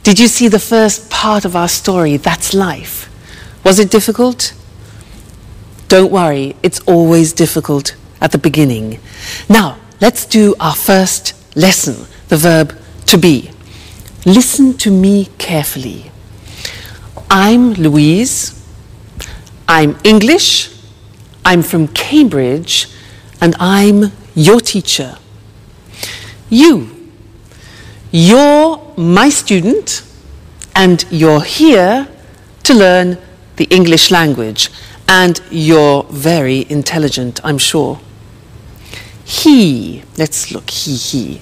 Did you see the first part of our story, That's Life? Was it difficult? Don't worry, it's always difficult at the beginning. Now, let's do our first lesson, the verb to be. Listen to me carefully. I'm Louise. I'm English. I'm from Cambridge. And I'm your teacher. You're my student, and you're here to learn the English language. And you're very intelligent, I'm sure. He, let's look, he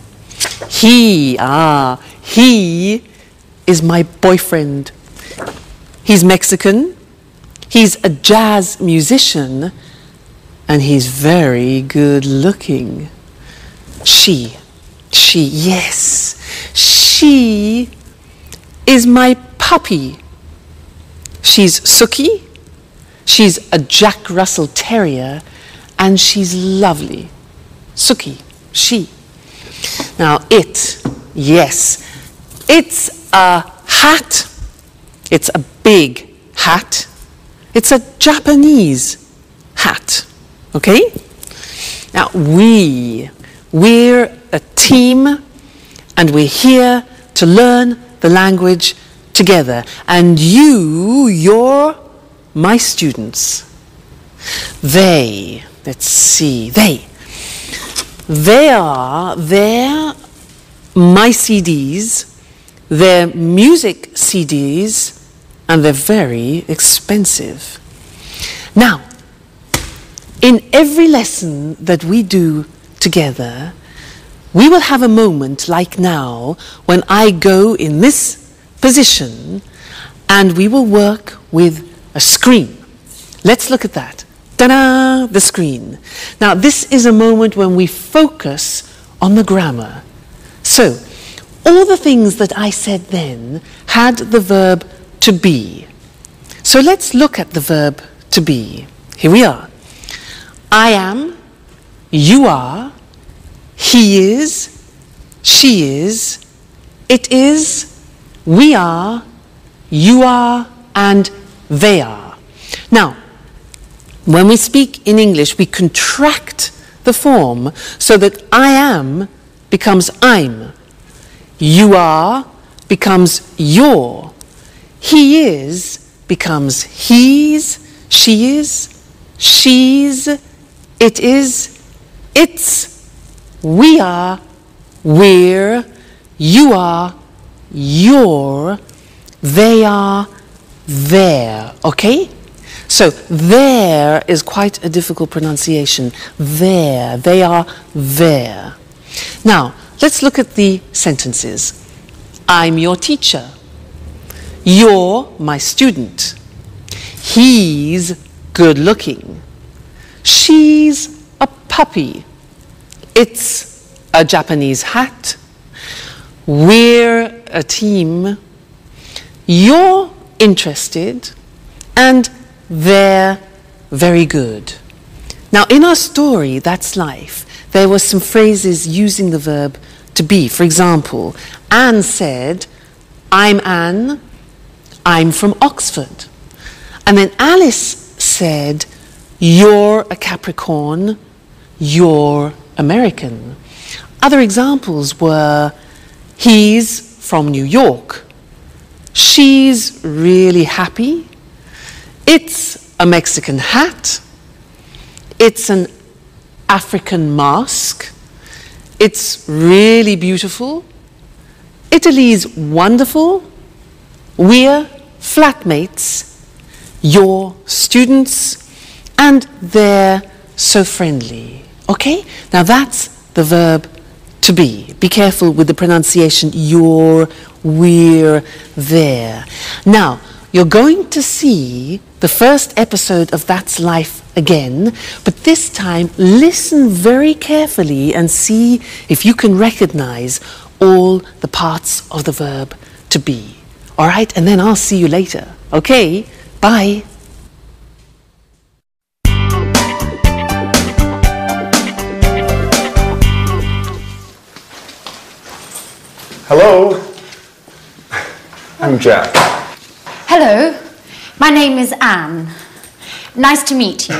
is my boyfriend. He's Mexican, he's a jazz musician, and he's very good looking. She is my puppy. She's Suki, she's a Jack Russell Terrier, and she's lovely. Suki, she. Now it's a hat. It's a big hat. It's a Japanese hat. Okay? Now we're a team, and we're here to learn the language together. And you're my students. They're my CDs, they're music CDs, and they're very expensive. Now, in every lesson that we do together, we will have a moment like now when I go in this position and we will work with a screen. Let's look at that. Ta-da! The screen. Now, this is a moment when we focus on the grammar. So, all the things that I said then had the verb to be. So let's look at the verb to be. Here we are. I am, you are, he is, she is, it is, we are, you are, and they are. Now, when we speak in English, we contract the form so that I am becomes I'm. You are becomes your. He is becomes he's, she is, she's, it is, it's, we are, we're, you are, you're, they are, they're. Okay? So there is quite a difficult pronunciation. There, they are there. Now, let's look at the sentences. I'm your teacher. You're my student. He's good looking. She's a puppy. It's a Japanese hat. We're a team. You're interested. And they're very good. Now, in our story, That's Life, there were some phrases using the verb to be. For example, Anne said, I'm Anne, I'm from Oxford. And then Alice said, you're a Capricorn, you're American. Other examples were, he's from New York, she's really happy, it's a Mexican hat, it's an African mask, it's really beautiful, Italy's wonderful, we're flatmates, you're students, and they're so friendly. Okay? Now that's the verb to be. Be careful with the pronunciation, you're, we're, there. Now, you're going to see the first episode of That's Life again, but this time listen very carefully and see if you can recognize all the parts of the verb to be. All right? And then I'll see you later. Okay? Bye. Hello. I'm Jack. Hello, my name is Anne. Nice to meet you.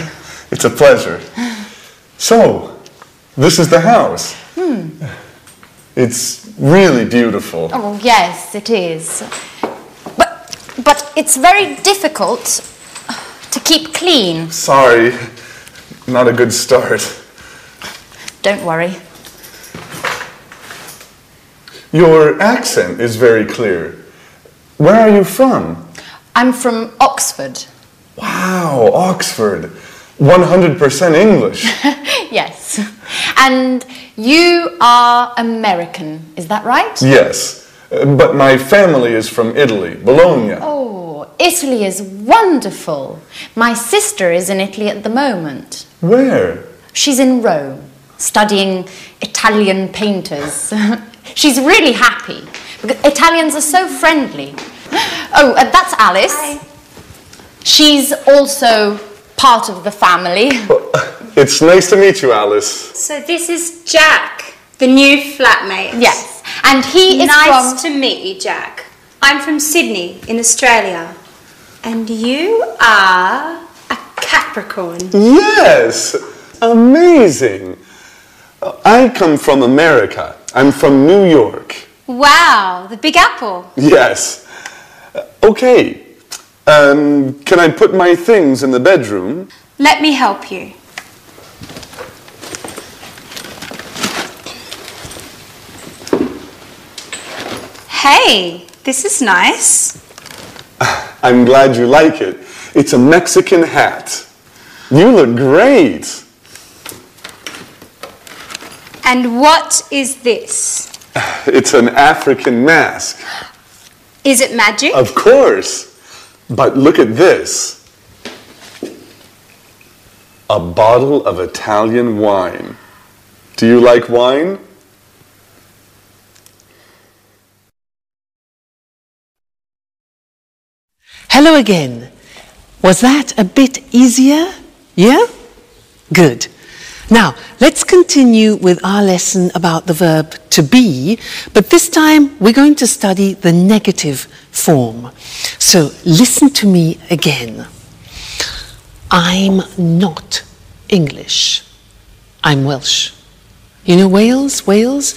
It's a pleasure. So, this is the house. It's really beautiful. Oh, yes, it is. But it's very difficult to keep clean. Sorry, not a good start. Don't worry. Your accent is very clear. Where are you from? I'm from Oxford. Wow, Oxford. 100% English. Yes. And you are American, is that right? Yes, but my family is from Italy, Bologna. Oh, Italy is wonderful. My sister is in Italy at the moment. Where? She's in Rome, studying Italian painters. She's really happy, because Italians are so friendly. Oh, that's Alice. Hi. She's also part of the family. It's nice to meet you, Alice. So this is Jack, the new flatmate. Yes, and he is Nice to meet you, Jack. I'm from Sydney in Australia. And you are a Capricorn. Yes, amazing. I come from America. I'm from New York. Wow, the Big Apple. Yes. Okay. Can I put my things in the bedroom? Let me help you. Hey, this is nice. I'm glad you like it. It's a Mexican hat. You look great. And what is this? It's an African mask. Is it magic? Of course. But look at this. A bottle of Italian wine. Do you like wine? Hello again. Was that a bit easier? Yeah? Good. Now, let's continue with our lesson about the verb to be, but this time we're going to study the negative form. So listen to me again. I'm not English. I'm Welsh. You know Wales? Wales?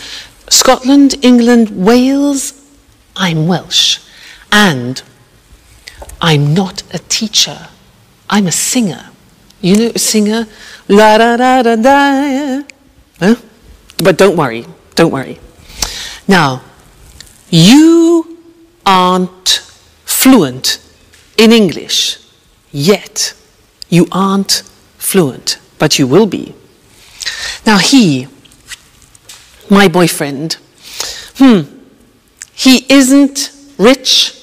Scotland, England, Wales? I'm Welsh. And I'm not a teacher. I'm a singer. You know a singer? La da da da da. Huh? But don't worry. Don't worry. Now, you aren't fluent in English yet. You aren't fluent, but you will be. Now he, my boyfriend, he isn't rich.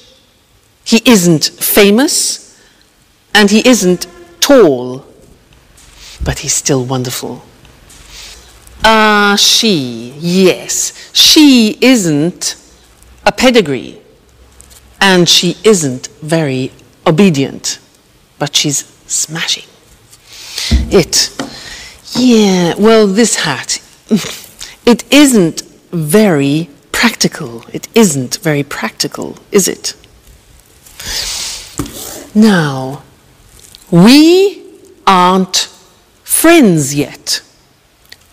He isn't famous, and he isn't tall, but he's still wonderful. She, yes, she isn't a pedigree, and she isn't very obedient, but she's smashing. Yeah, well, this hat, it isn't very practical. It isn't very practical, is it? Now, we aren't friends yet,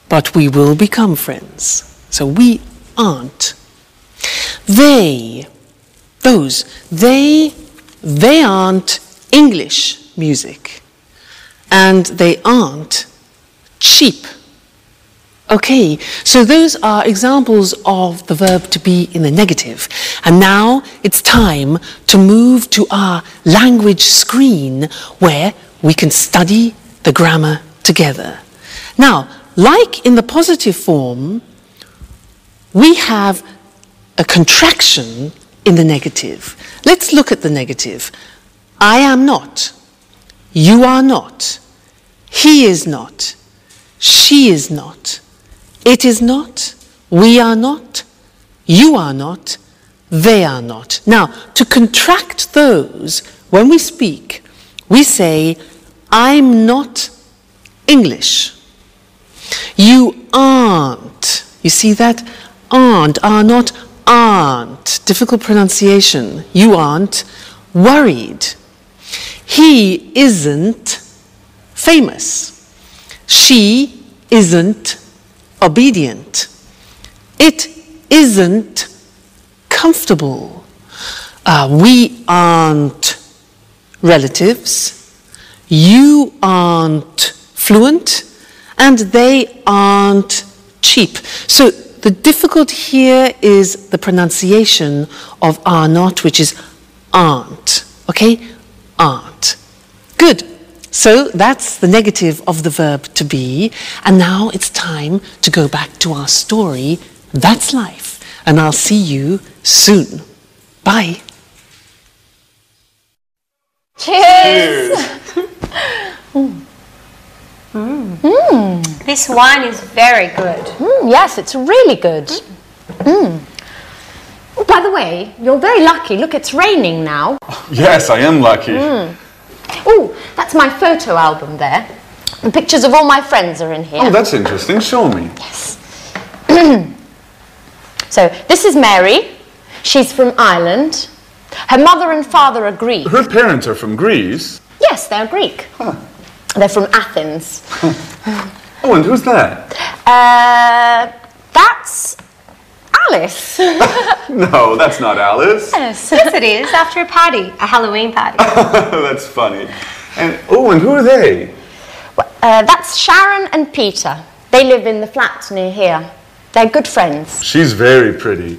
but we will become friends. So we aren't. They aren't English music, and they aren't cheap. Okay, so those are examples of the verb to be in the negative. And now it's time to move to our language screen where we can study the grammar together. Now, like in the positive form, we have a contraction in the negative. Let's look at the negative. I am not. You are not. He is not. She is not. It is not, we are not, you are not, they are not. Now, to contract those, when we speak, we say, I'm not English. You aren't. You see that? Aren't, are not, aren't, difficult pronunciation, you aren't worried. He isn't famous. She isn't obedient. It isn't comfortable. We aren't relatives. You aren't fluent. And they aren't cheap. So the difficulty here is the pronunciation of are not, which is aren't. Okay? Aren't. Good. So that's the negative of the verb to be. And now it's time to go back to our story. That's life. And I'll see you soon. Bye. Cheers! This wine is very good. Yes, it's really good. Oh, by the way, you're very lucky. Look, it's raining now. Yes, I am lucky. Oh, that's my photo album there. And pictures of all my friends are in here. Oh, that's interesting. Show me. Yes. So, this is Mary. She's from Ireland. Her mother and father are Greek. Her parents are from Greece. Yes, they're Greek. Huh. They're from Athens. Oh, and who's that? That's Alice. No, that's not Alice. Yes. Yes, it is. After a party, a Halloween party. That's funny. And who are they? That's Sharon and Peter. They live in the flat near here. They're good friends. She's very pretty.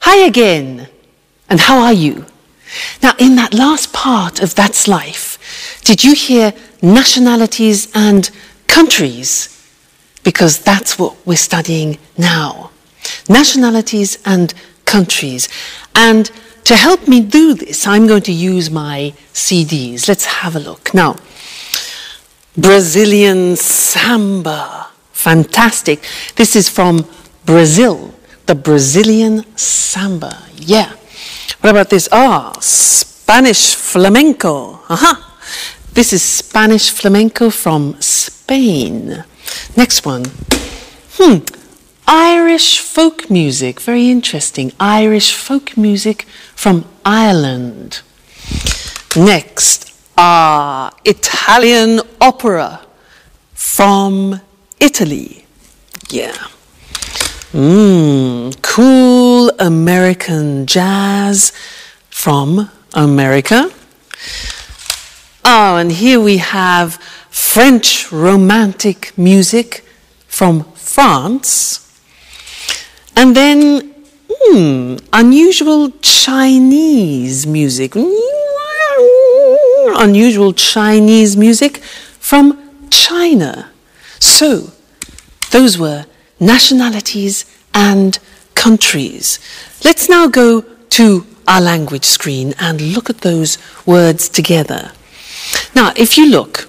Hi again. And how are you? Now, in that last part of That's Life, did you hear nationalities and countries? Because that's what we're studying now. Nationalities and countries. And to help me do this, I'm going to use my CDs. Let's have a look. Now, Brazilian samba. Fantastic. This is from Brazil. The Brazilian samba. Yeah. What about this? Spanish flamenco. Aha. This is Spanish flamenco from Spain. Next one. Irish folk music. Very interesting. Irish folk music from Ireland. Next. Italian opera from Italy. Yeah. Cool American jazz from America. Oh, and here we have French romantic music from France. And then, unusual Chinese music. Unusual Chinese music from China. So, those were nationalities and countries. Let's now go to our language screen and look at those words together. Now, if you look,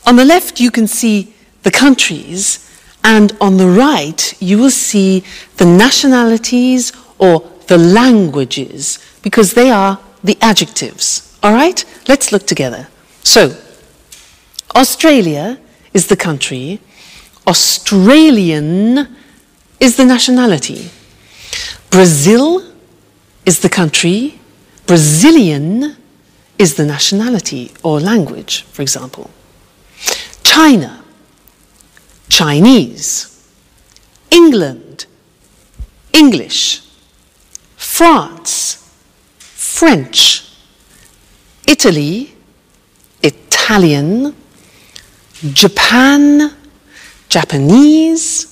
on the left you can see the countries, and on the right you will see the nationalities or the languages, because they are the adjectives. All right? Let's look together. So, Australia is the country. Australian is the nationality. Brazil is the country. Brazilian is the nationality or language, for example. China, Chinese. England, English. France, French. Italy, Italian. Japan, Japanese.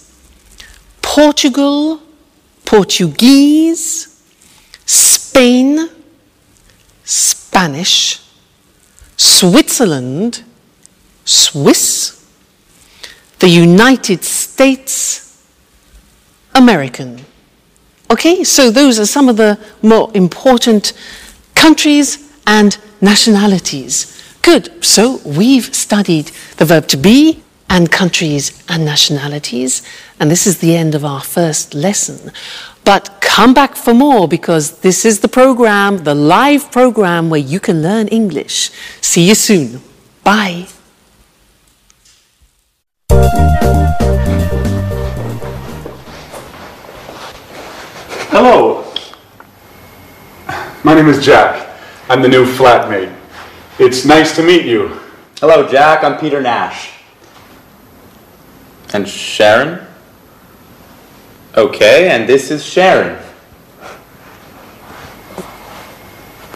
Portugal, Portuguese. Spain, Spanish. Switzerland, Swiss. The United States, American. Okay, so those are some of the more important countries and nationalities. Good, so we've studied the verb to be and countries and nationalities, and this is the end of our first lesson. But come back for more, because this is the program, the live program where you can learn English. See you soon. Bye. Hello. My name is Jack. I'm the new flatmate. It's nice to meet you. Hello, Jack. I'm Peter Nash. And Sharon? Okay, and this is Sharon.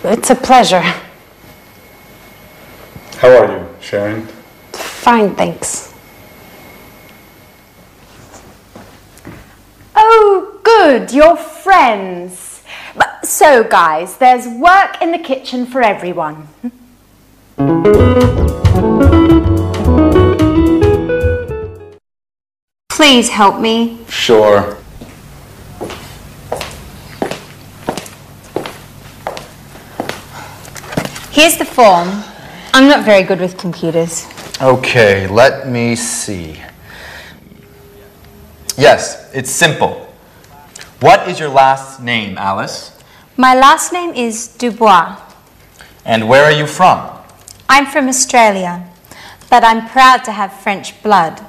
It's a pleasure. How are you, Sharon? Fine, thanks. Oh, good, you're friends. So, guys, there's work in the kitchen for everyone. Please help me. Sure. Here's the form. I'm not very good with computers. Okay, let me see. Yes, it's simple. What is your last name, Alice? My last name is Dubois. And where are you from? I'm from Australia, but I'm proud to have French blood.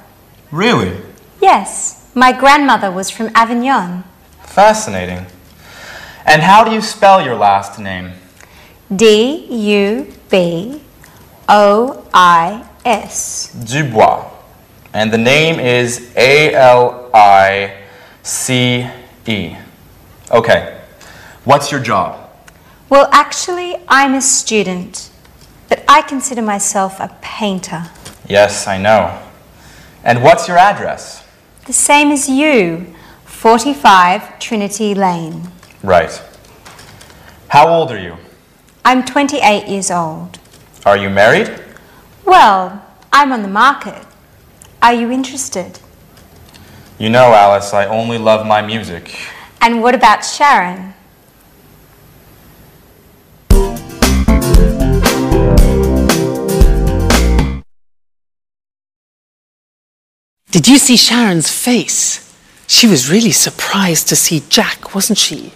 Really? Yes, my grandmother was from Avignon. Fascinating. And how do you spell your last name? D-U-B-O-I-S. Dubois. And the name is A-L-I-C-E. Okay. What's your job? Well, actually, I'm a student, but I consider myself a painter. Yes, I know. And what's your address? The same as you, 45 Trinity Lane. Right. How old are you? I'm 28 years old. Are you married? Well, I'm on the market. Are you interested? You know, Alice, I only love my music. And what about Sharon? Did you see Sharon's face? She was really surprised to see Jack, wasn't she?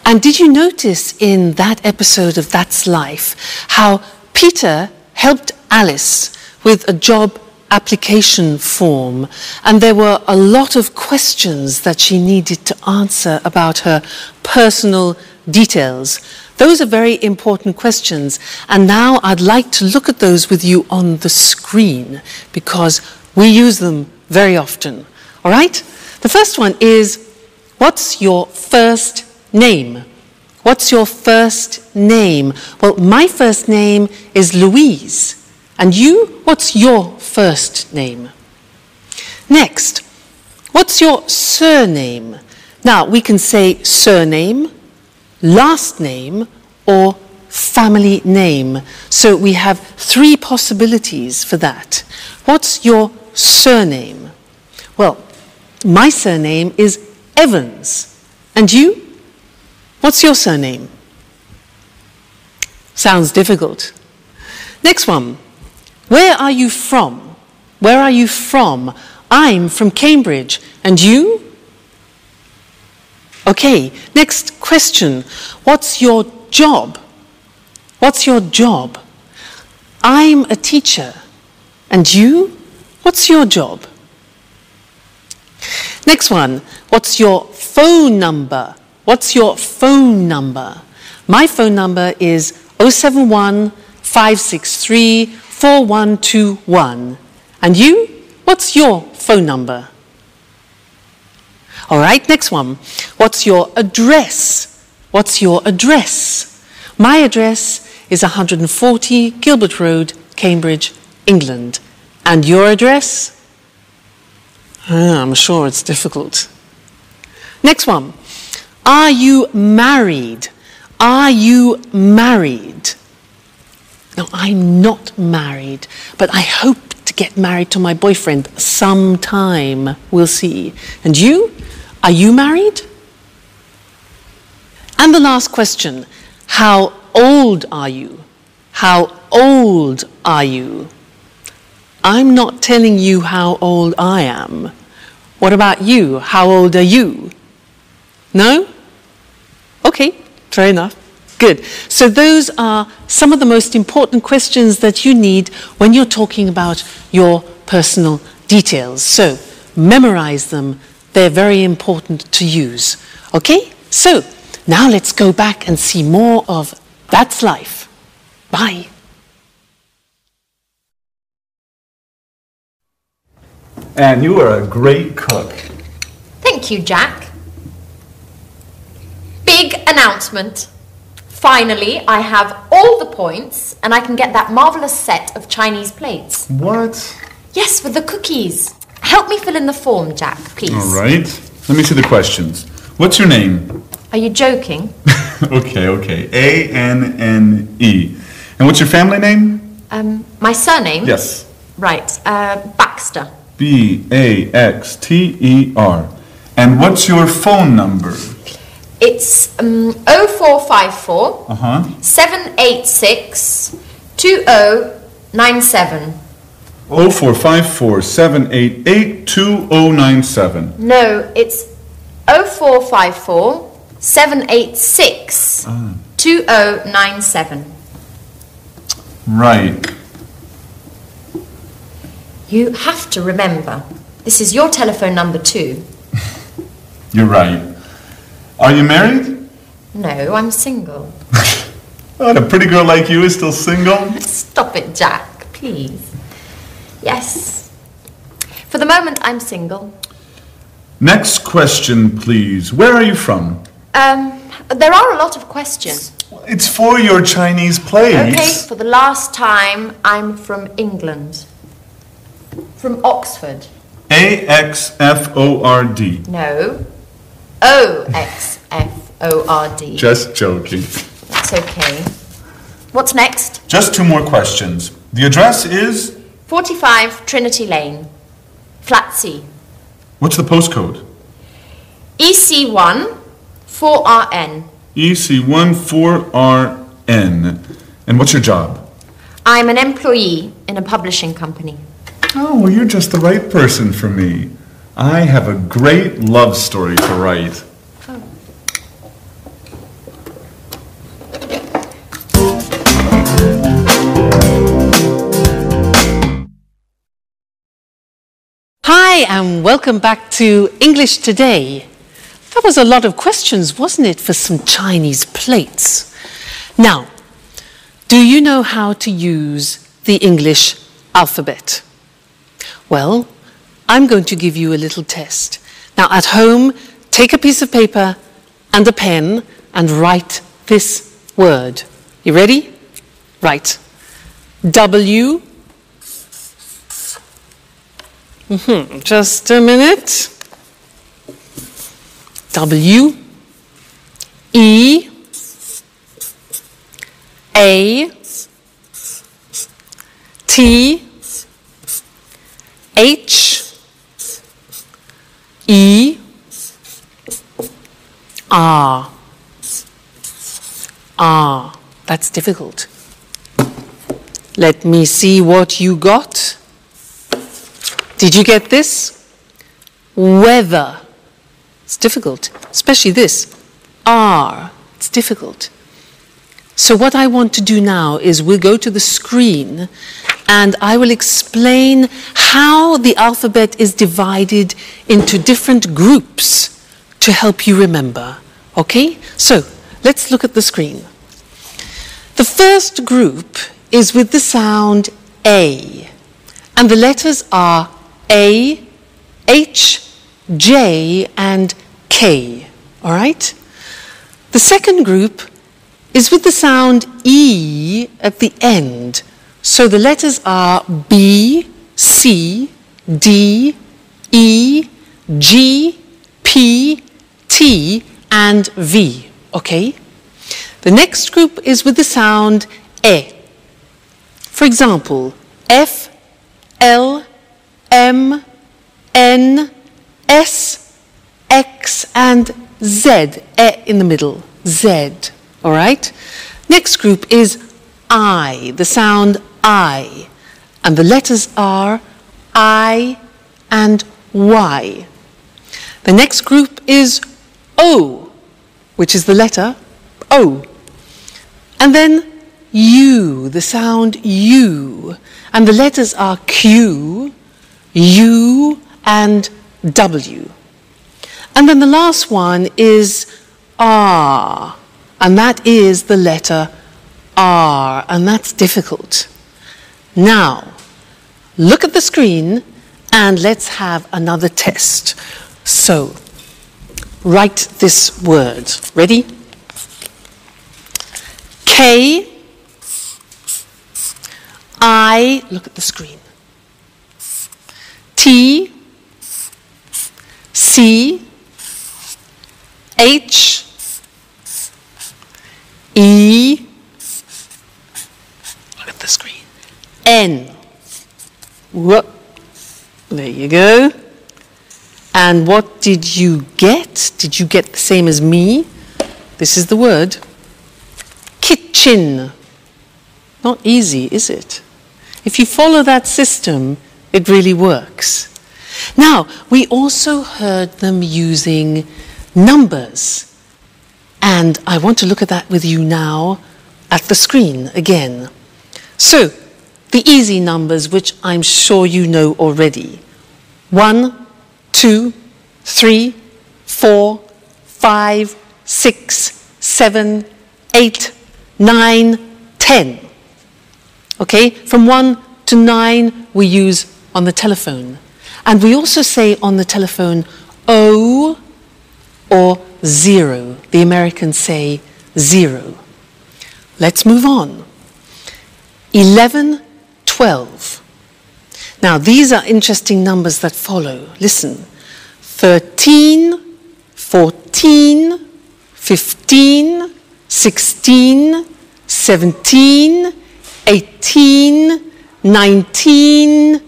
And did you notice in that episode of That's Life how Peter helped Alice with a job application form, and there were a lot of questions that she needed to answer about her personal details. Those are very important questions, and now I'd like to look at those with you on the screen because we use them very often. All right? The first one is, what's your first name? What's your first name? Well, my first name is Louise. And you, what's your first name? Next, what's your surname? Now, we can say surname, last name, or family name. So we have three possibilities for that. What's your surname? Well, my surname is Evans. And you? What's your surname? Sounds difficult. Next one. Where are you from? Where are you from? I'm from Cambridge. And you? Okay, next question. What's your job? What's your job? I'm a teacher. And you? What's your job? Next one. What's your phone number? What's your phone number? My phone number is 071 563 4121. And you? What's your phone number? All right, next one. What's your address? What's your address? My address is 140 Gilbert Road, Cambridge, England. And your address? I'm sure it's difficult. Next one. Are you married? Are you married? No, I'm not married, but I hope to get married to my boyfriend sometime. We'll see. And you? Are you married? And the last question. How old are you? How old are you? I'm not telling you how old I am. What about you? How old are you? No? Okay, fair enough. Good. So those are some of the most important questions that you need when you're talking about your personal details. So memorize them. They're very important to use. Okay? So now let's go back and see more of That's Life. Bye. And you are a great cook. Thank you, Jack. Big announcement. Finally, I have all the points and I can get that marvellous set of Chinese plates. What? Yes, with the cookies. Help me fill in the form, Jack, please. All right. Let me see the questions. What's your name? Are you joking? Okay. A-N-N-E. And what's your family name? My surname? Yes. Right, Baxter. B-A-X-T-E-R. And what's your phone number? It's 0454 786 2097. 0454 788 2097. No, it's 0454 786 2097. Right. You have to remember, this is your telephone number too. You're right. Are you married? No, I'm single. What, a pretty girl like you is still single? Stop it, Jack, please. Yes. For the moment, I'm single. Next question, please. Where are you from? There are a lot of questions. It's for your Chinese plates. Okay, for the last time, I'm from England. From Oxford. A-X-F-O-R-D. No. O-X-F-O-R-D. Just joking. That's okay. What's next? Just two more questions. The address is? 45 Trinity Lane, Flat C. What's the postcode? EC1 4RN. EC1 4RN. And what's your job? I'm an employee in a publishing company. Oh, well, you're just the right person for me. I have a great love story to write. Hi, and welcome back to English Today. That was a lot of questions, wasn't it, for some Chinese plates? Now, do you know how to use the English alphabet? Well, I'm going to give you a little test. Now, at home, take a piece of paper and a pen and write this word. You ready? Right. W. Just a minute. W. E. A. T. H. E. R. R. That's difficult. Let me see what you got. Did you get this? Weather. It's difficult, especially this. R. It's difficult. So what I want to do now is we'll go to the screen and I will explain how the alphabet is divided into different groups to help you remember. Okay? So let's look at the screen. The first group is with the sound A, and the letters are A, H, J, and K. All right? The second group is with the sound E at the end. So the letters are B, C, D, E, G, P, T, and V. Okay? The next group is with the sound E. For example, F, L, M, N, S, X, and Z. E in the middle. Z. All right? Next group is I, the sound I. And the letters are I and Y. The next group is O, which is the letter O. And then U, the sound U. And the letters are Q, U, and W. And then the last one is R, and that is the letter R, and that's difficult. Now, look at the screen and let's have another test. So, write this word. Ready? K, I, look at the screen. T, C, H, E, look at the screen, N. Whoop. There you go. And what did you get? Did you get the same as me? This is the word. Kitchen. Not easy, is it? If you follow that system, it really works. Now, we also heard them using numbers. And I want to look at that with you now at the screen again. So, the easy numbers, which I'm sure you know already. 1, 2, 3, 4, 5, 6, 7, 8, 9, 10. Okay, from 1 to 9 we use on the telephone. And we also say on the telephone O or 0. The Americans say 0. Let's move on. 11, 12. Now these are interesting numbers that follow. Listen. 13, 14, 15, 16, 17, 18, 19,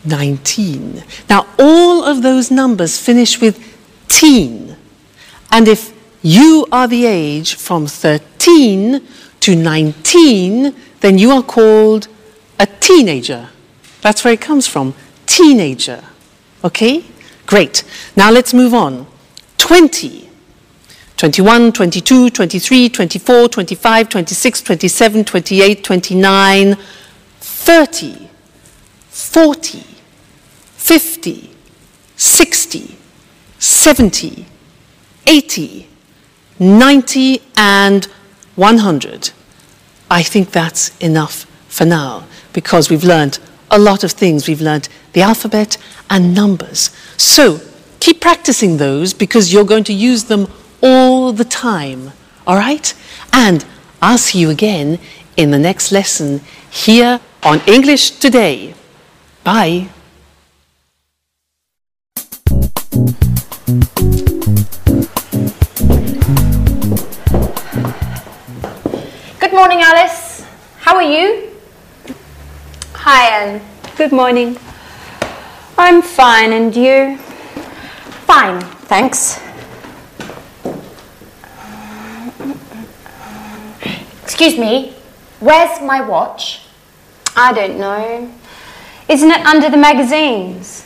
19. Now all of those numbers finish with teen. And if you are the age from 13 to 19, then you are called a teenager. That's where it comes from, teenager. Okay? Great. Now let's move on. 20. 21, 22, 23, 24, 25, 26, 27, 28, 29, 30, 40, 50, 60, 70, 80, 90, and 100. I think that's enough for now because we've learned a lot of things. We've learned the alphabet and numbers. So keep practicing those because you're going to use them all the time, all right? And I'll see you again in the next lesson here on English Today. Bye. Good morning, Alice. How are you? Hi, Anne. Good morning. I'm fine, and you? Fine, thanks. Excuse me, where's my watch? I don't know. Isn't it under the magazines?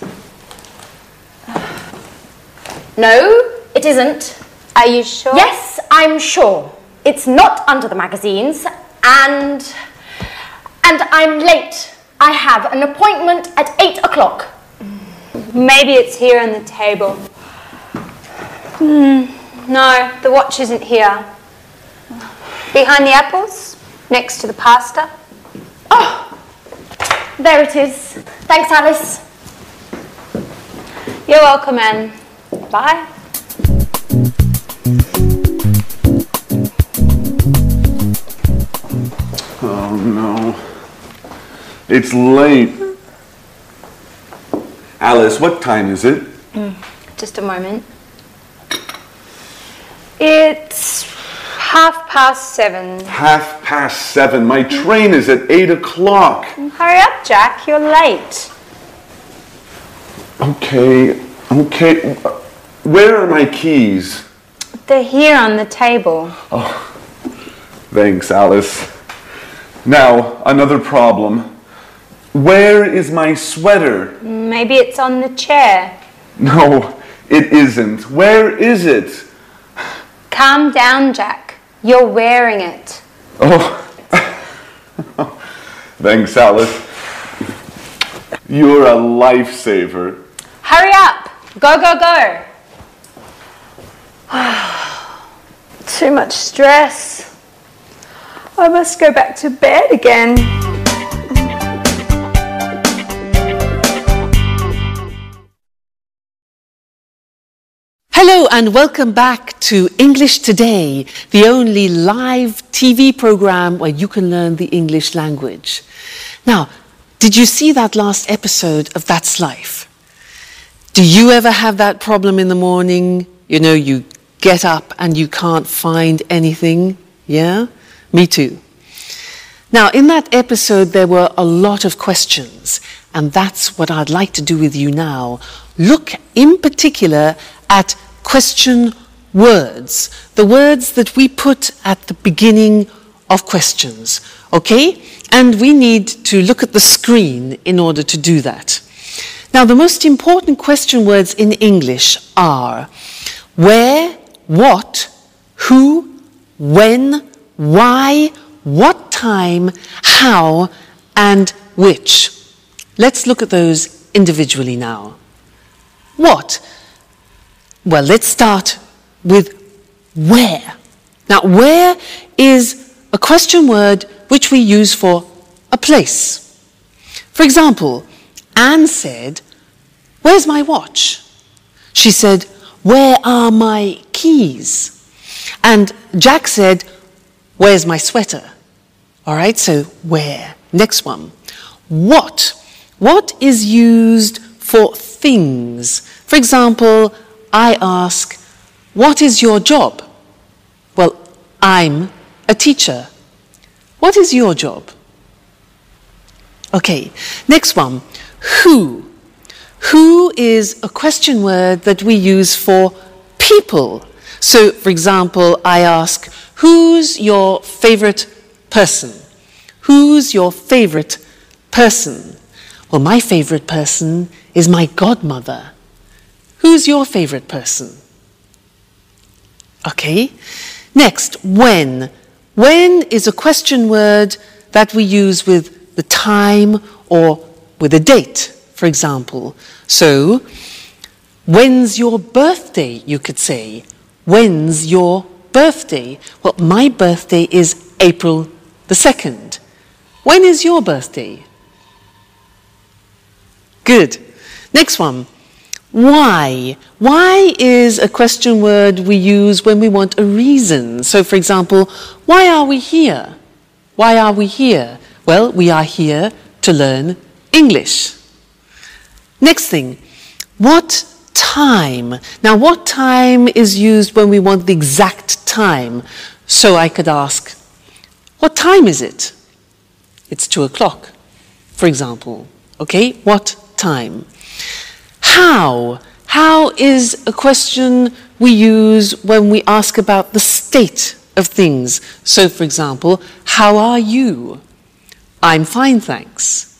No, it isn't. Are you sure? Yes, I'm sure. It's not under the magazines, and I'm late. I have an appointment at 8 o'clock. Maybe it's here on the table. No, the watch isn't here. Behind the apples, next to the pasta. Oh, there it is. Thanks, Alice. You're welcome, Anne. Bye. Oh no. It's late. Alice, what time is it? Just a moment. It's 7:30. 7:30. My train is at 8 o'clock. Hurry up, Jack. You're late. Okay. Where are my keys? They're here on the table. Oh, thanks, Alice. Now, another problem. Where is my sweater? Maybe it's on the chair. No, it isn't. Where is it? Calm down, Jack. You're wearing it. Oh, thanks, Alice. You're a lifesaver. Hurry up! Go, go, go! Too much stress. I must go back to bed again. Hello and welcome back to English Today, the only live TV program where you can learn the English language. Now, did you see that last episode of That's Life? Do you ever have that problem in the morning? You know, you get up and you can't find anything? Yeah? Me too. Now, in that episode, there were a lot of questions, and that's what I'd like to do with you now. Look in particular at question words, the words that we put at the beginning of questions, okay? And we need to look at the screen in order to do that. Now, the most important question words in English are where, what, who, when, why, what time, how, and which. Let's look at those individually now. What? Well, let's start with where. Now, where is a question word which we use for a place. For example, Anne said, "Where's my watch?" She said, "Where are my keys?" And Jack said, "Where's my sweater?" All right, so where. Next one. What? What is used for things? For example, I ask, "What is your job?" Well, I'm a teacher. What is your job? Okay, next one. Who? Who is a question word that we use for people. So, for example, I ask, "Who's your favorite person?" Who's your favorite person? Well, my favorite person is my godmother. Who's your favorite person? Okay. Next, when. When is a question word that we use with the time or with a date, for example. So, when's your birthday, you could say. When's your birthday? Well, my birthday is April the 2nd. When is your birthday? Good. Next one. Why? Why is a question word we use when we want a reason. So, for example, why are we here? Why are we here? Well, we are here to learn English. Next thing, what time? Now, what time is used when we want the exact time? So I could ask, what time is it? It's 2 o'clock, for example. Okay, what time? How? How is a question we use when we ask about the state of things. So, for example, how are you? I'm fine, thanks.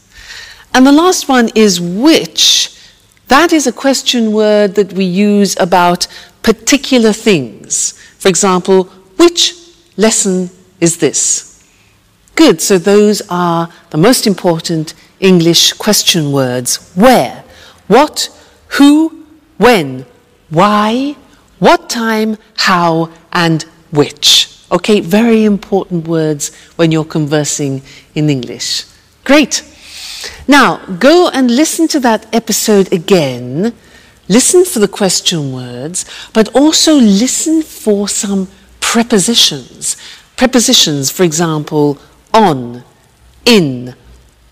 And the last one is which. That is a question word that we use about particular things. For example, which lesson is this? Good, so those are the most important English question words. Where, what, who, when, why, what time, how, and which. Okay, very important words when you're conversing in English. Great. Now, go and listen to that episode again. Listen for the question words, but also listen for some prepositions. Prepositions, for example, on, in,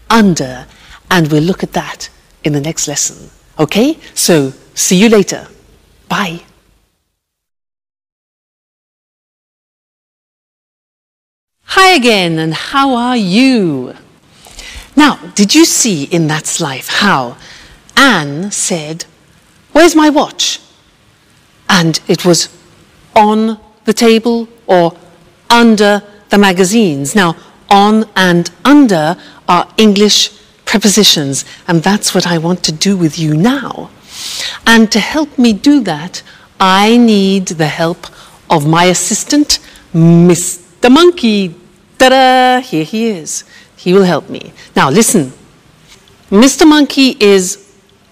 under, and we'll look at that in the next lesson. Okay? So, see you later. Bye. Hi again, and how are you? Now, did you see in That's Life how Anne said, "Where's my watch?" And it was on the table or under the magazines. Now, on and under are English prepositions, and that's what I want to do with you now. And to help me do that, I need the help of my assistant, Mr. Monkey. Ta-da! Here he is. He will help me. Now, listen. Mr. Monkey is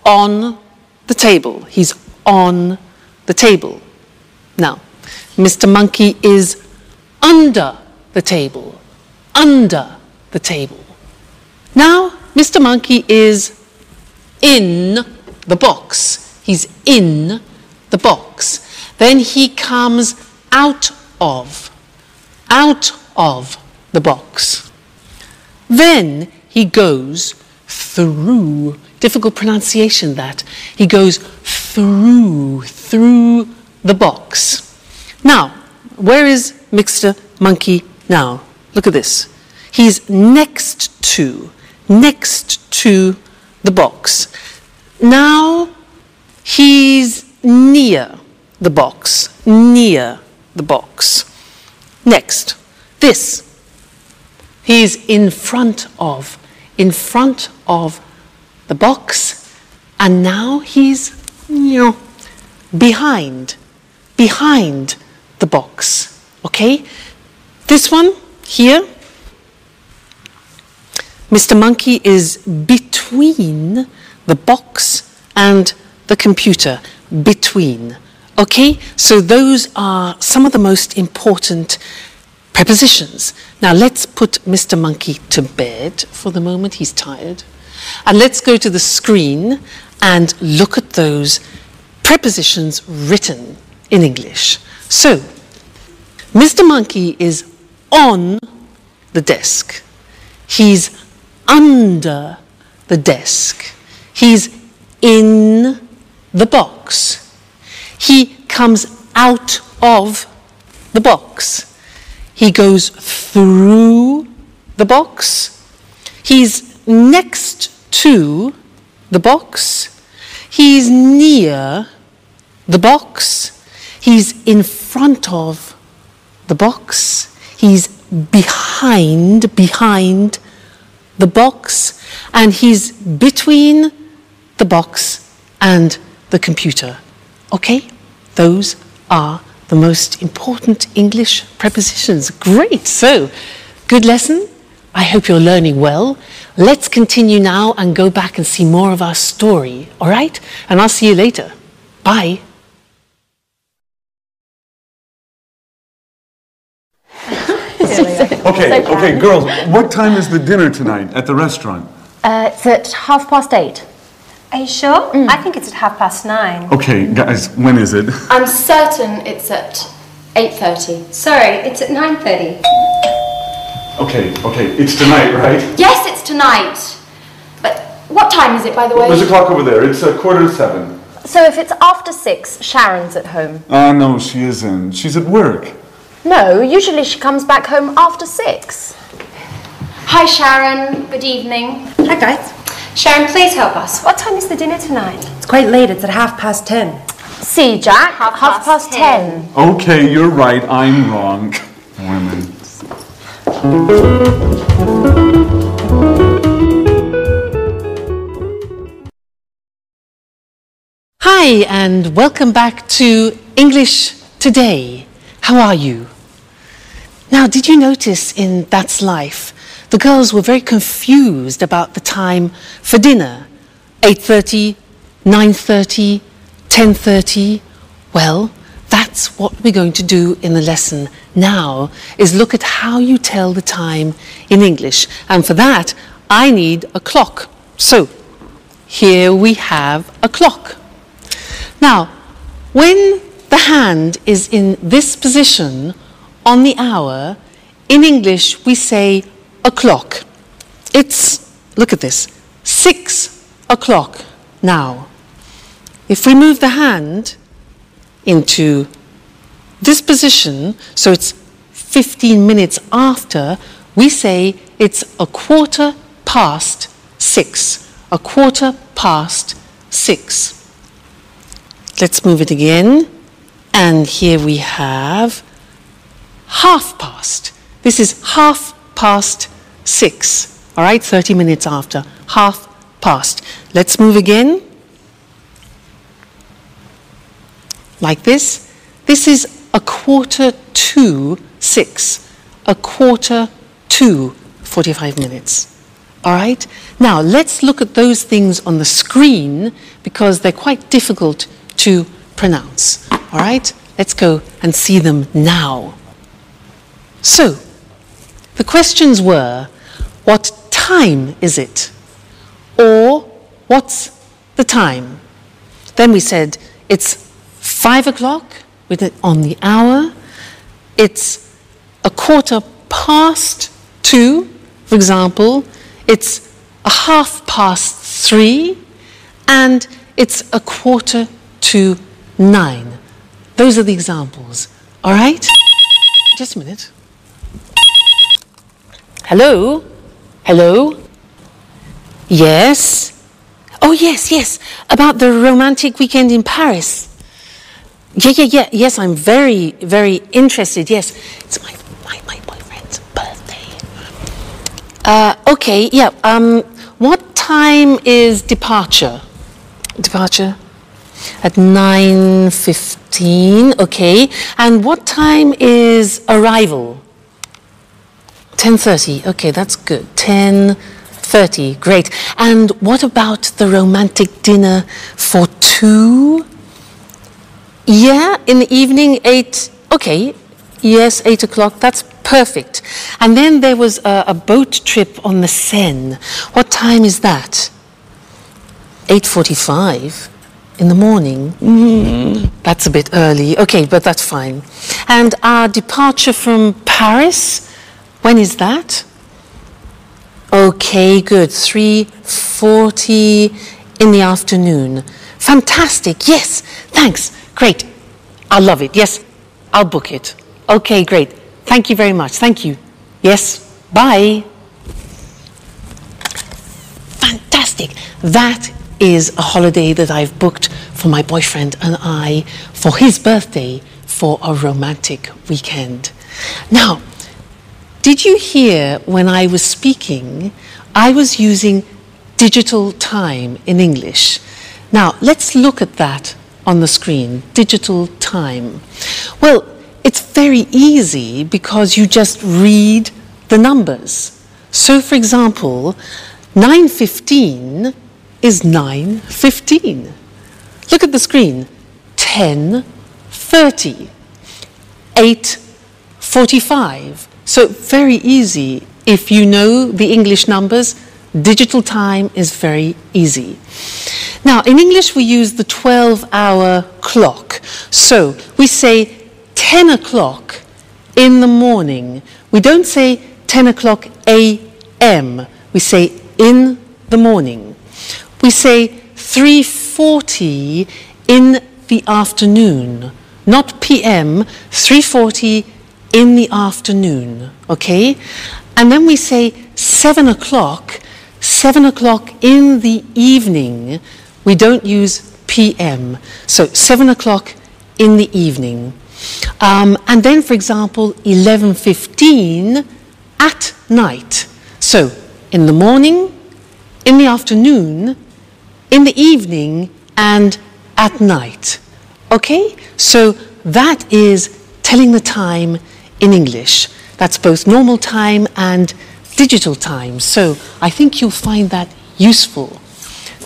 on the table. He's on the table. Now, Mr. Monkey is under the table. Under the table. Now, Mr. Monkey is in the box. He's in the box. Then he comes out of the box. Then he goes through. Difficult pronunciation, that. He goes through the box. Now, where is Mr. Monkey now? Look at this. He's next to the box. Now, he's near the box. Near the box. Next, this. He's in front of the box, and now he's behind the box. Okay? This one here, Mr. Monkey is between the box and the computer. Between. Okay? So those are some of the most important prepositions. Now let's put Mr. Monkey to bed for the moment. He's tired. And let's go to the screen and look at those prepositions written in English. So, Mr. Monkey is on the desk. He's under the desk. He's in the box. He comes out of the box. He goes through the box. He's next to the box. He's near the box. He's in front of the box. He's behind the box. And he's between the box and the computer. Okay? Those are the most important English prepositions. Great! So, good lesson. I hope you're learning well. Let's continue now and go back and see more of our story. All right? And I'll see you later. Bye. Okay, girls, what time is the dinner tonight at the restaurant? It's at 8:30. Are you sure? I think it's at 9:30. Okay, guys, when is it? I'm certain it's at 8:30. Sorry, it's at 9:30. Okay, it's tonight, right? Yes, it's tonight. But what time is it, by the way? There's a clock over there. It's 7:15. So if it's after 6, Sharon's at home. No, she isn't. She's at work. No, usually she comes back home after 6. Hi, Sharon. Good evening. Hi, guys. Sharon, please help us. What time is the dinner tonight? It's quite late. It's at 10:30. See, Jack, half past 10. Okay, you're right. I'm wrong. Women. Hi, and welcome back to English Today. How are you? Now, did you notice in That's Life, the girls were very confused about the time for dinner? 8:30, 9:30, 10:30? Well, that's what we're going to do in the lesson now, is look at how you tell the time in English. And for that, I need a clock. So, here we have a clock. Now, when the hand is in this position on the hour, in English we say o'clock. It's, look at this, 6 o'clock now. If we move the hand into this position, so it's 15 minutes after, we say it's 6:15. 6:15. Let's move it again. And here we have 6:30. This is 6:30. All right, 30 minutes after. 6:30. Let's move again. Like this. This is 6:45. 6:45. 45 minutes. All right? Now, let's look at those things on the screen because they're quite difficult to pronounce. All right? Let's go and see them now. So, the questions were, what time is it? Or, what's the time? Then we said, it's 5 o'clock on the hour. It's 2:15, for example. It's 3:30, and it's 9:15. Those are the examples. All right? Just a minute. Hello? Hello? Yes? Oh, yes. About the romantic weekend in Paris. Yeah. Yes, I'm very, very interested. Yes, it's my boyfriend's birthday. Okay, yeah. What time is departure? Departure? At 9:15, okay. And what time is arrival? 10:30, okay, that's good. 10:30, great. And what about the romantic dinner for 2? Yeah, in the evening, 8, okay. Yes, 8 o'clock, that's perfect. And then there was a boat trip on the Seine. What time is that? 8:45 in the morning. That's a bit early. Okay, but that's fine. And our departure from Paris, when is that? Okay, good. 3:40 in the afternoon. Fantastic. Yes, thanks. Great. I love it. Yes, I'll book it. Okay, great. Thank you very much. Thank you. Yes, bye. Fantastic. That is a holiday that I've booked for my boyfriend and I for his birthday for a romantic weekend. Now, did you hear when I was speaking, I was using digital time in English. Now, let's look at that on the screen, digital time. Well, it's very easy because you just read the numbers. So, for example, 9:15 is 9:15. Look at the screen. 10:30. 8:45. So very easy. If you know the English numbers, digital time is very easy. Now, in English, we use the 12-hour clock. So we say 10 o'clock in the morning. We don't say 10 o'clock a.m. We say in the morning. We say 3:40 in the afternoon, not p.m., 3:40 in the afternoon, okay? And then we say 7 o'clock in the evening. We don't use p.m., so 7 o'clock in the evening. And then, for example, 11:15 at night. So, in the morning, in the afternoon, in the evening, and at night. Okay? So that is telling the time in English. That's both normal time and digital time. So I think you'll find that useful.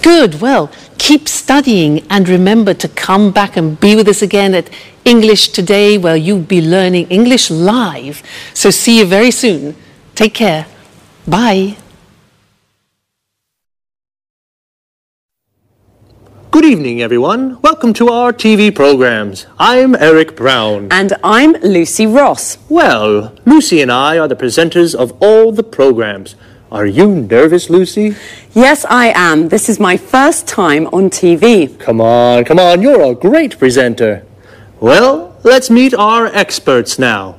Good. Well, keep studying and remember to come back and be with us again at English Today, where you'll be learning English live. So see you very soon. Take care. Bye. Good evening, everyone. Welcome to our TV programs. I'm Eric Brown. And I'm Lucy Ross. Well, Lucy and I are the presenters of all the programs. Are you nervous, Lucy? Yes, I am. This is my first time on TV. Come on. You're a great presenter. Well, let's meet our experts now.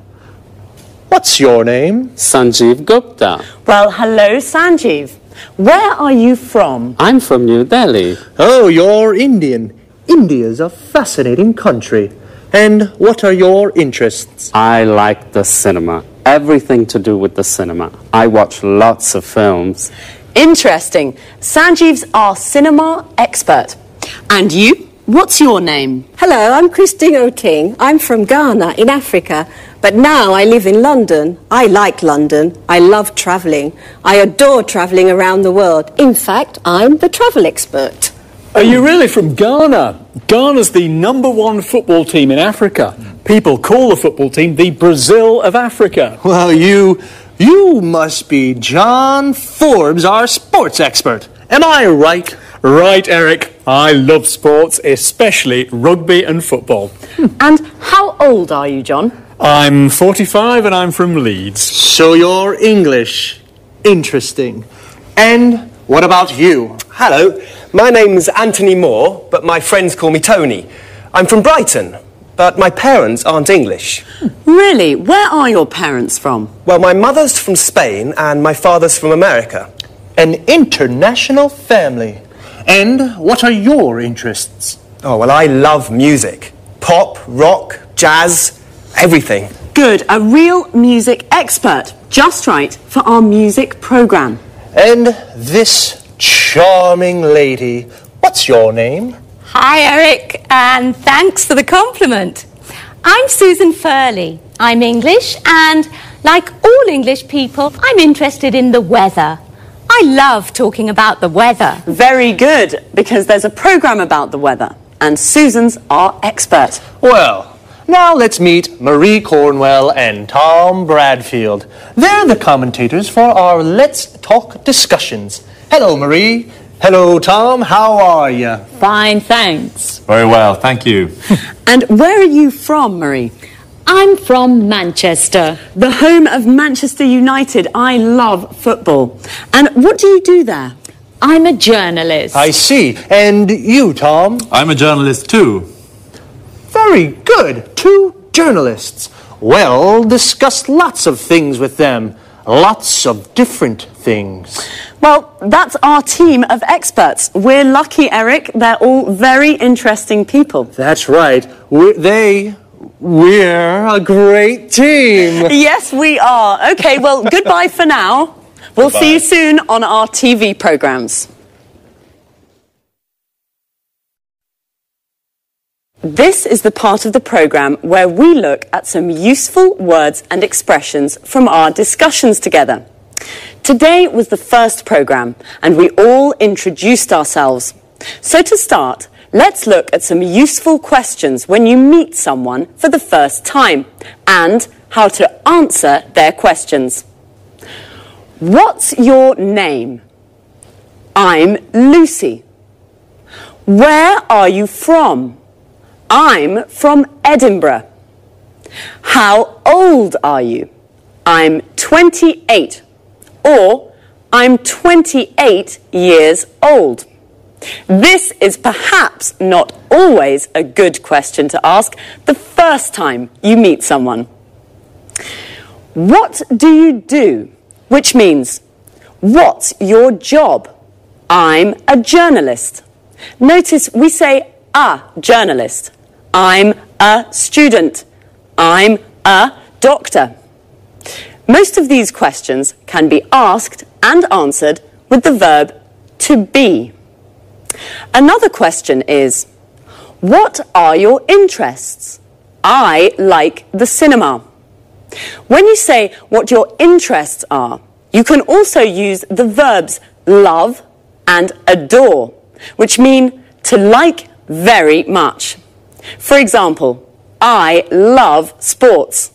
What's your name? Sanjeev Gupta. Well, hello, Sanjeev. Where are you from? I'm from New Delhi. Oh, you're Indian. India's a fascinating country. And what are your interests? I like the cinema. Everything to do with the cinema. I watch lots of films. Interesting. Sanjeev's our cinema expert. And you? what's your name? Hello, I'm Christine Oting. I'm from Ghana in Africa, but now I live in London. I like London. I love travelling. I adore travelling around the world. In fact, I'm the travel expert. Are you really from Ghana? Ghana's the #1 football team in Africa. People call the football team the Brazil of Africa. Well, you must be John Forbes, our sports expert. Am I right? Right, Eric. I love sports, especially rugby and football. And how old are you, John? I'm 45 and I'm from Leeds. So you're English. Interesting. And what about you? Hello, my name's Anthony Moore, but my friends call me Tony. I'm from Brighton, but my parents aren't English. Really? Where are your parents from? Well, my mother's from Spain and my father's from America. An international family. And what are your interests? Oh, well, I love music. Pop, rock, jazz, everything. Good, a real music expert. Just right for our music programme. And this charming lady, what's your name? Hi, Eric, and thanks for the compliment. I'm Susan Furley. I'm English, and like all English people, I'm interested in the weather. I love talking about the weather. Very good, because there's a programme about the weather, and Susan's our expert. Well, now let's meet Marie Cornwell and Tom Bradfield. They're the commentators for our Let's Talk discussions. Hello, Marie. Hello, Tom. How are you? Fine, thanks. Very well, thank you. And where are you from, Marie? I'm from Manchester. The home of Manchester United. I love football. And what do you do there? I'm a journalist. I see. And you, Tom? I'm a journalist too. Very good. 2 journalists. Well, discuss lots of things with them. Lots of different things. Well, that's our team of experts. We're lucky, Eric. They're all very interesting people. That's right. We're a great team. Yes, we are. Okay, well, goodbye for now. We'll see you soon on our TV programmes. This is the part of the programme where we look at some useful words and expressions from our discussions together. Today was the first programme, and we all introduced ourselves. So to start, let's look at some useful questions when you meet someone for the first time, and how to answer their questions. What's your name? I'm Lucy. Where are you from? I'm from Edinburgh. How old are you? I'm 28. Or, I'm 28 years old. This is perhaps not always a good question to ask the first time you meet someone. What do you do? Which means, what's your job? I'm a journalist. Notice we say a journalist. I'm a student. I'm a doctor. Most of these questions can be asked and answered with the verb to be. Another question is, what are your interests? I like the cinema. When you say what your interests are, you can also use the verbs love and adore, which mean to like very much. For example, I love sports.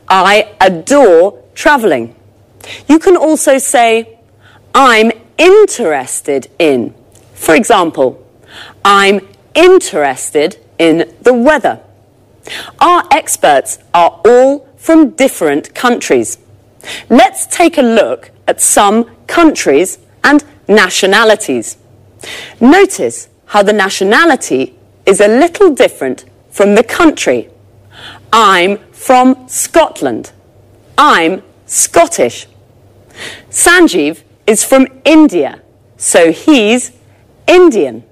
I adore travelling. You can also say, I'm interested in. For example, I'm interested in the weather. Our experts are all from different countries. Let's take a look at some countries and nationalities. Notice how the nationality is a little different from the country. I'm from Scotland. I'm Scottish. Sanjeev is from India, so he's Indian.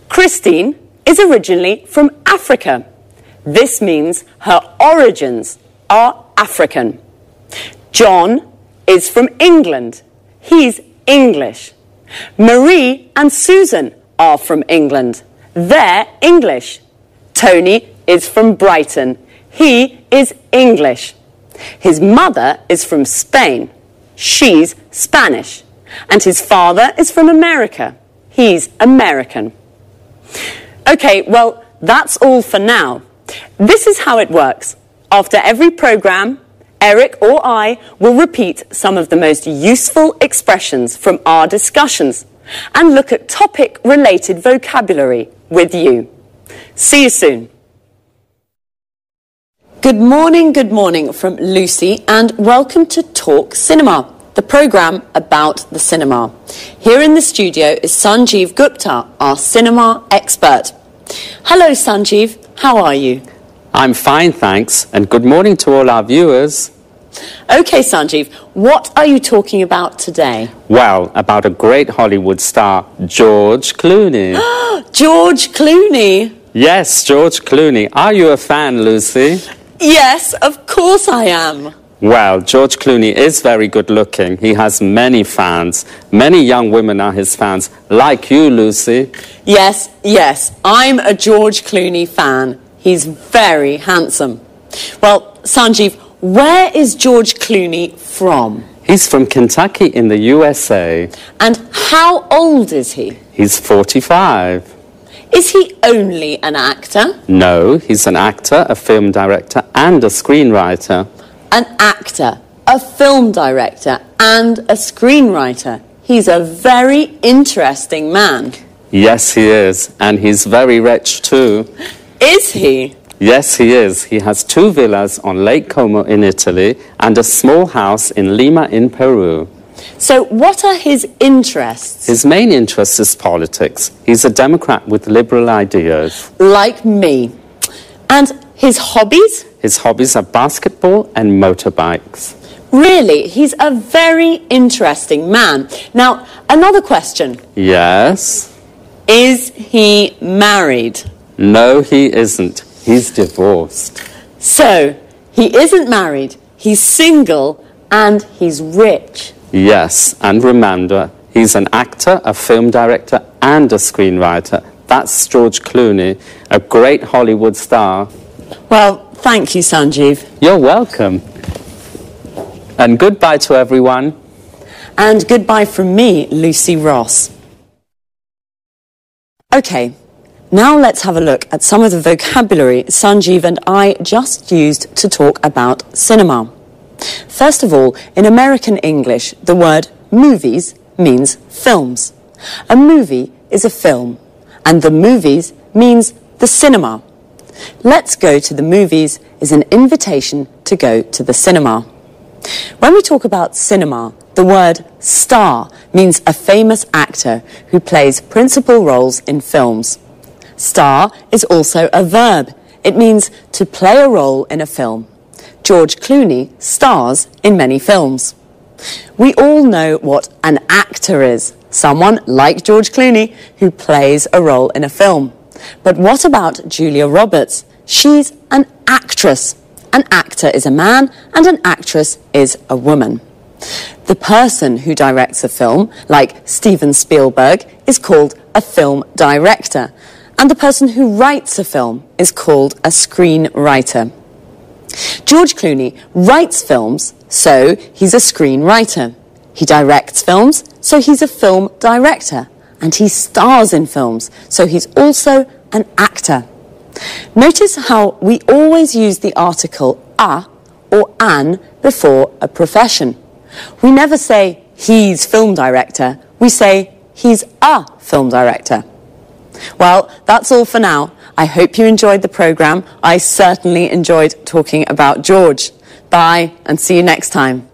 Christine is originally from Africa. This means her origins are African. John is from England. He's English. Marie and Susan are from England. They're English. Tony is from Brighton. He is English. His mother is from Spain. She's Spanish. And his father is from America. He's American. Okay, well, that's all for now. This is how it works. After every program, Eric or I will repeat some of the most useful expressions from our discussions and look at topic-related vocabulary with you. See you soon. Good morning from Lucy, and welcome to Talk Cinema, the programme about the cinema. Here in the studio is Sanjeev Gupta, our cinema expert. Hello Sanjeev, how are you? I'm fine, thanks, and good morning to all our viewers. Okay, Sanjeev, what are you talking about today? Well, about a great Hollywood star, George Clooney. George Clooney? Yes, George Clooney. Are you a fan, Lucy? Yes, of course I am. Well, George Clooney is very good looking. He has many fans. Many young women are his fans, like you, Lucy. Yes, I'm a George Clooney fan. He's very handsome. Well, Sanjeev, where is George Clooney from? He's from Kentucky in the USA. And how old is he? He's 45. Is he only an actor? No, he's an actor, a film director, and a screenwriter. An actor, a film director, and a screenwriter. He's a very interesting man. Yes, he is. And he's very rich, too. Is he? Yes, he is. He has 2 villas on Lake Como in Italy and a small house in Lima in Peru. So what are his interests? His main interest is politics. He's a Democrat with liberal ideas. Like me. And his hobbies? His hobbies are basketball and motorbikes. Really? He's a very interesting man. Now, another question. Yes? Is he married? No, he isn't. He's divorced. So, he isn't married, he's single, and he's rich. Yes, and remember, he's an actor, a film director, and a screenwriter. That's George Clooney, a great Hollywood star. Well, thank you, Sanjeev. You're welcome. And goodbye to everyone. And goodbye from me, Lucy Ross. Okay, now let's have a look at some of the vocabulary Sanjeev and I just used to talk about cinema. First of all, in American English, the word movies means films. A movie is a film, and the movies means the cinema. Let's go to the movies is an invitation to go to the cinema. When we talk about cinema, the word star means a famous actor who plays principal roles in films. Star is also a verb. It means to play a role in a film. George Clooney stars in many films. We all know what an actor is. Someone like George Clooney who plays a role in a film. But what about Julia Roberts? She's an actress. An actor is a man and an actress is a woman. The person who directs a film, like Steven Spielberg, is called a film director. And the person who writes a film is called a screenwriter. George Clooney writes films, so he's a screenwriter. He directs films, so he's a film director. And he stars in films, so he's also an actor. Notice how we always use the article a or an before a profession. We never say he's film director, we say he's a film director. Well, that's all for now. I hope you enjoyed the programme. I certainly enjoyed talking about George. Bye, and see you next time.